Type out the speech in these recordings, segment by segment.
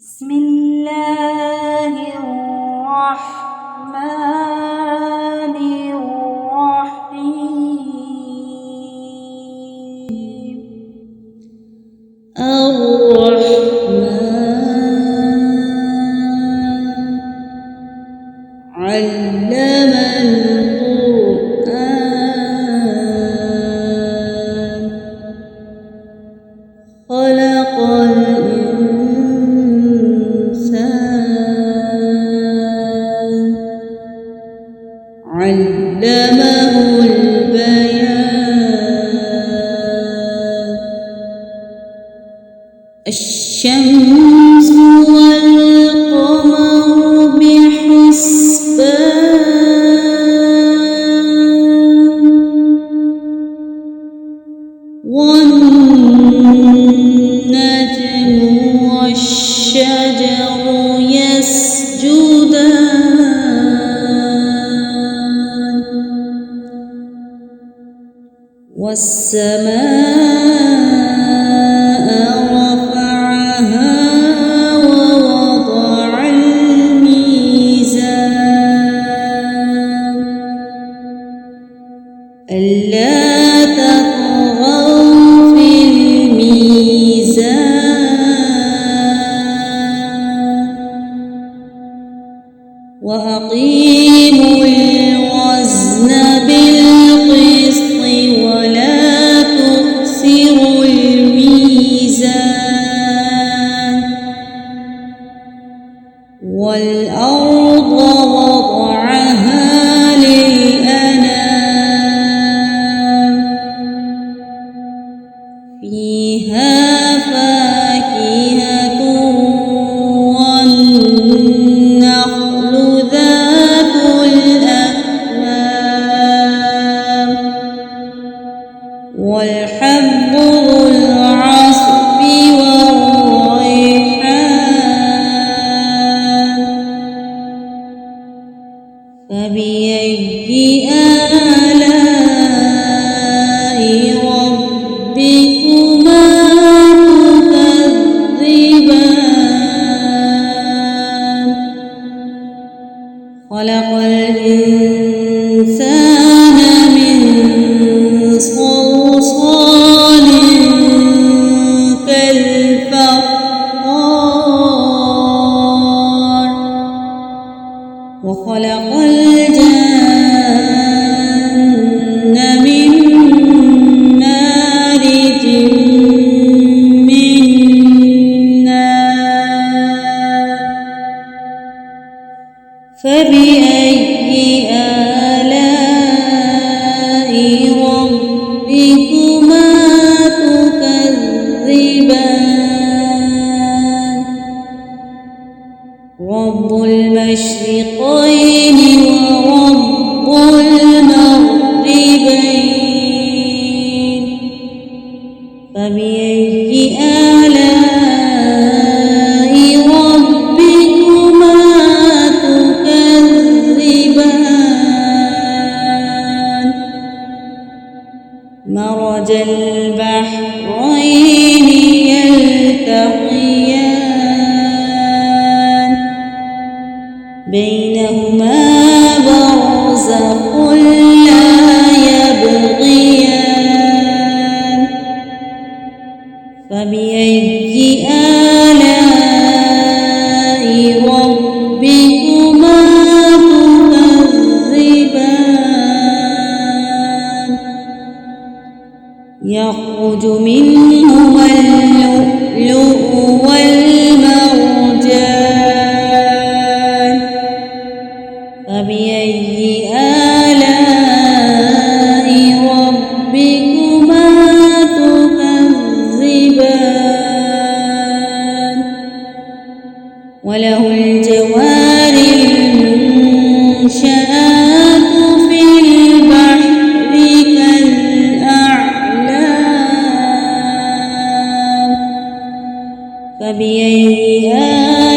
بسم الله الرحمن الرحيم. علم القرآن خلق الإنسان علمه البيان. الشمس والقمر بحسبان والنجم والشجر يسجدان والسماء رفعها ووضع الميزان ألا تطغوا في الميزان وأقيموا الوزن بالقسط ولا تخسروا الميزان والأرض وضعها للأنام فيها فاكهة والنخل ذات الأكمام والحب ذو العصف والريحان فبأي آلاء ربكما تكذبان خلق الإنسان من صلصال كالفخار وخلق الجن من مارج من نار فبأي آلاء ربكما تكذبان رب المشرقين ورب المغربين فبأي آلاء ربكما تكذبان مرج البحرين يلتقيان بينهما برزخ لا يبغيان فبأي آلاء ربكما تكذبان يخرج منهما اللؤلؤ والمرجان فبأي آلاء ربكما تكذبان وله الجوار المنشآت في البحر كالأعلام فبأي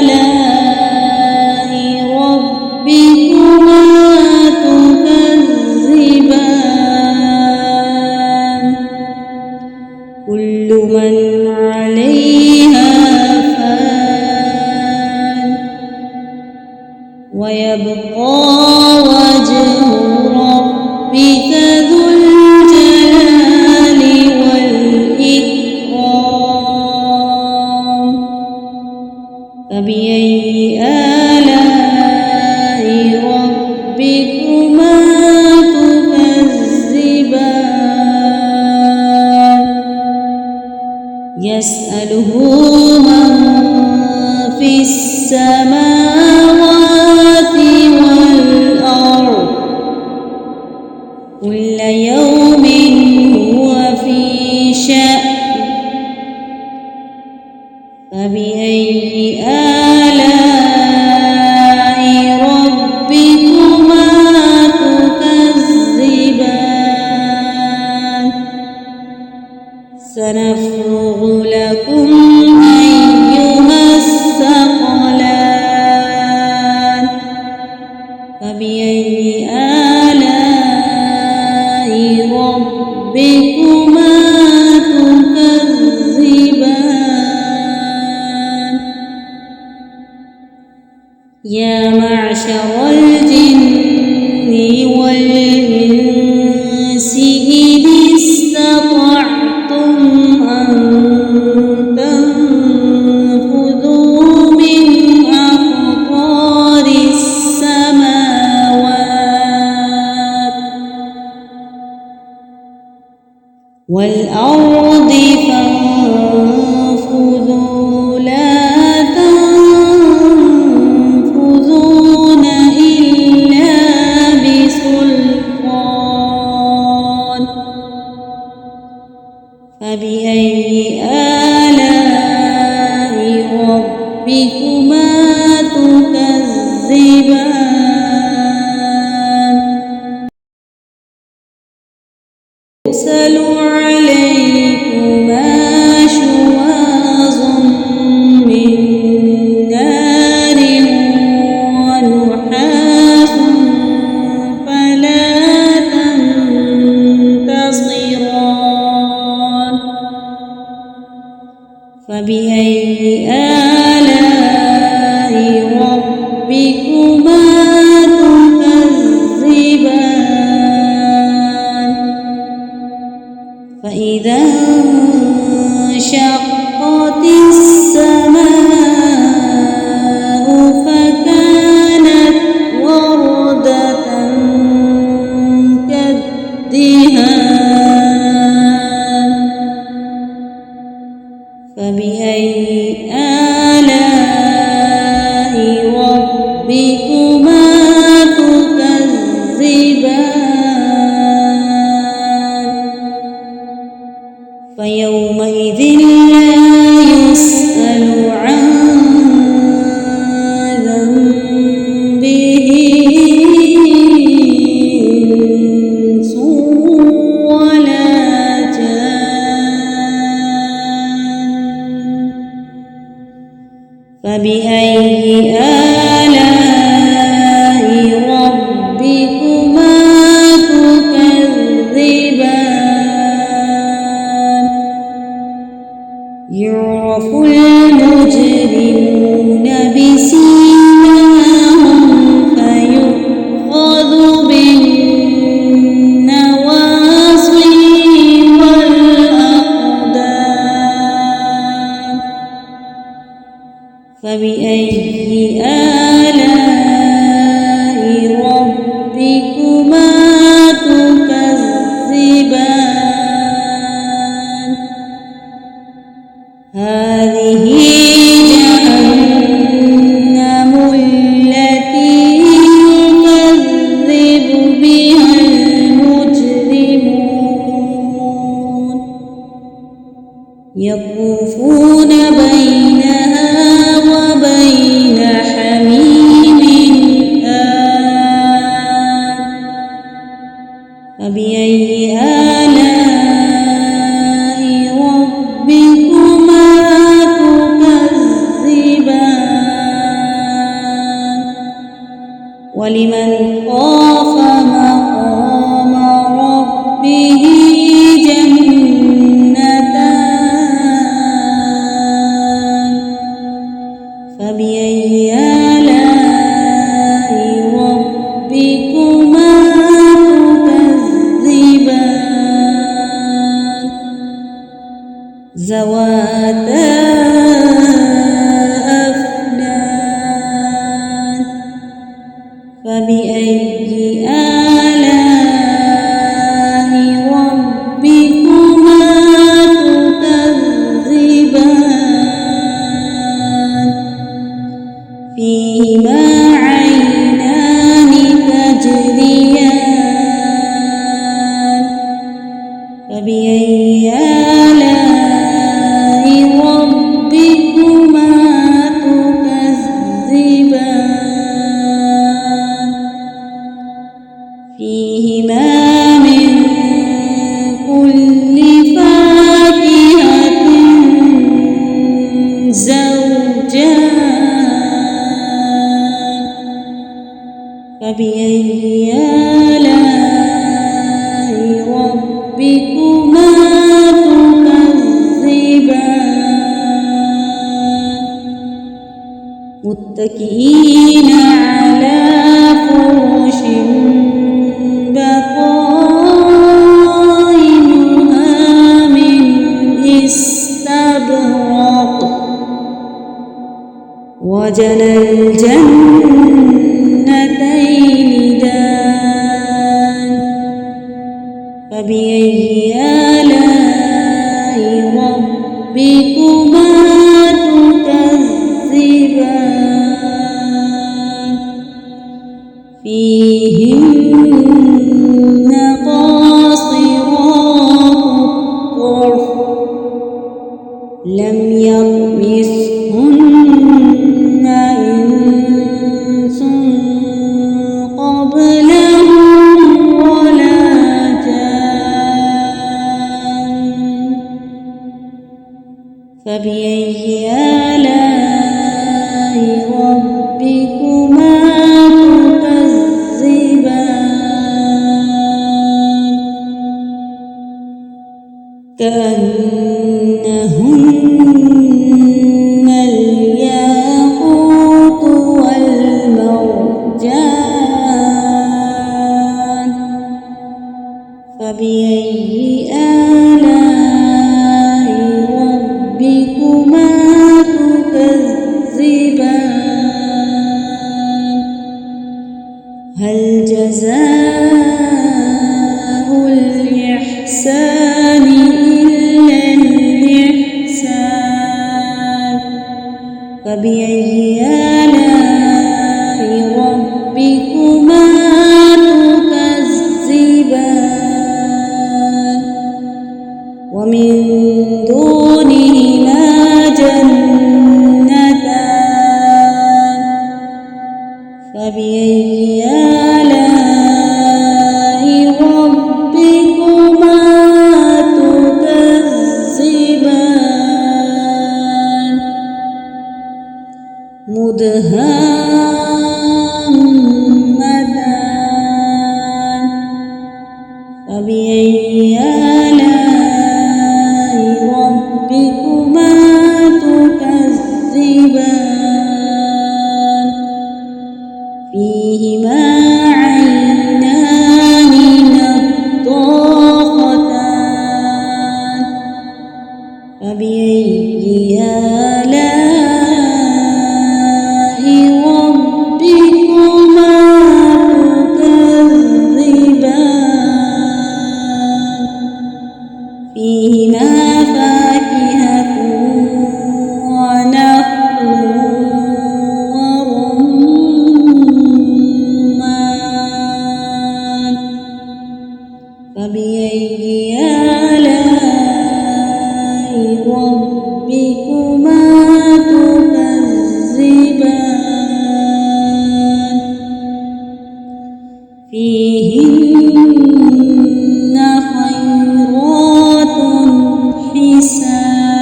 آلاء ربكما تكذبان كل من عليها فان ويبقى وجه ربك ذو الجلال والإكرام فبأي آلاء ربكما تكذبان يسأله من في السماوات والأرض كل يوم هو في شأن فبأي آلاء ربكما تكذبان سنفرغ لكم أيها الثقلان فبأي آلاء ربكما تكذبان يا معشر الجن والإنس إن استطعتم أن تنفذوا من أقطار السماوات والأرض فانفذوا لا تنفذون إلا بسلطان فبأي آلاء ربكما تكذبان يرسل عليكما شواظ من نار ونحاس فلا تنتصران فبأي آلاء ربكما تكذبان فإذا انشقت السماء فكانت وردة كالدهان فبأي آلاء ربكما تكذبان فيومئذ لا يسأل عن ذنبه إنس ولا جان فبأي آلاء ربكما تكذبان يعرف المجرمون بسيماهم فيؤخذ بالنواصي والأقدام فبأي آلاء ربكما تكذبان هذه جهنم التي يكذب بها المجرمون يطوفون بينها وبين حميم آن فبأي آلاء ربكما تكذبان ولمن خاف مقام ربه جنتان فبأي آلاء فيهما عينان تجريان فبأي آلاء ربكما تكذبان فيهما من كل فاكهة زوجان فبأي آلاء ربكما تكذبان متكئين على فرش بطائنها من استبرق وجنى الجنتين دان فبأي آلاء ربكما تكذبان فيهن قاصرات الطرف لم يطمثهن إنس قبلهم ولا جان فبأي آلاء ربكما تكذبان كأنهن الياقوت والمرجان فبأي آلاء ربكما تكذبان هل جزاء الإحسان إلا الإحسان فبأي آلاء ربكما تكذبان ومن دونهما جنتان فبأي آلاء ربكما تكذبان مدهامتان فبأي آلاء ربكما تكذبان فيهما عينان نضاختان فبأي آلاء ربكما تكذبان فيهما فاكهة ونخل ورمان فبأي آلاء ربكما تكذبان فيهن خيرات حسان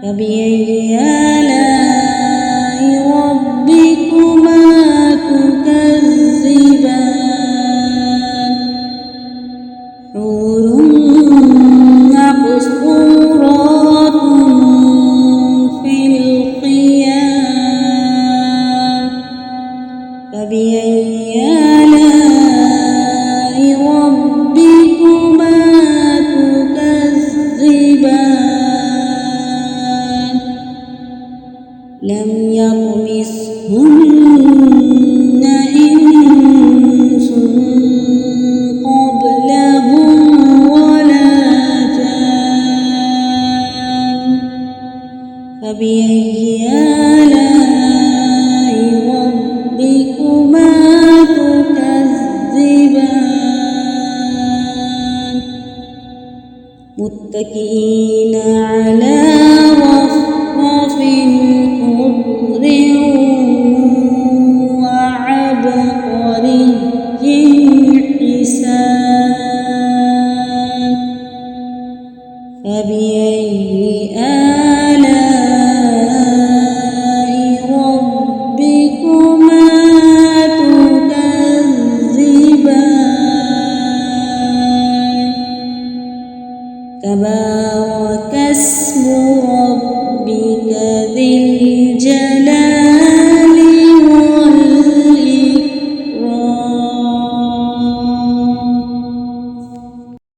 فبأي آلاء ربكما تكذبان حور مقصورات في الخيام فبأي آلاء ربكما تكذبان لم يطمثهن إنس قبلهم ولا جان فبأي آلاء ربكما تكذبان متكئين على رفرف خضر وعبقري حسان فبأي آلاء ربكما تكذبان تبارك اسم ربك ذي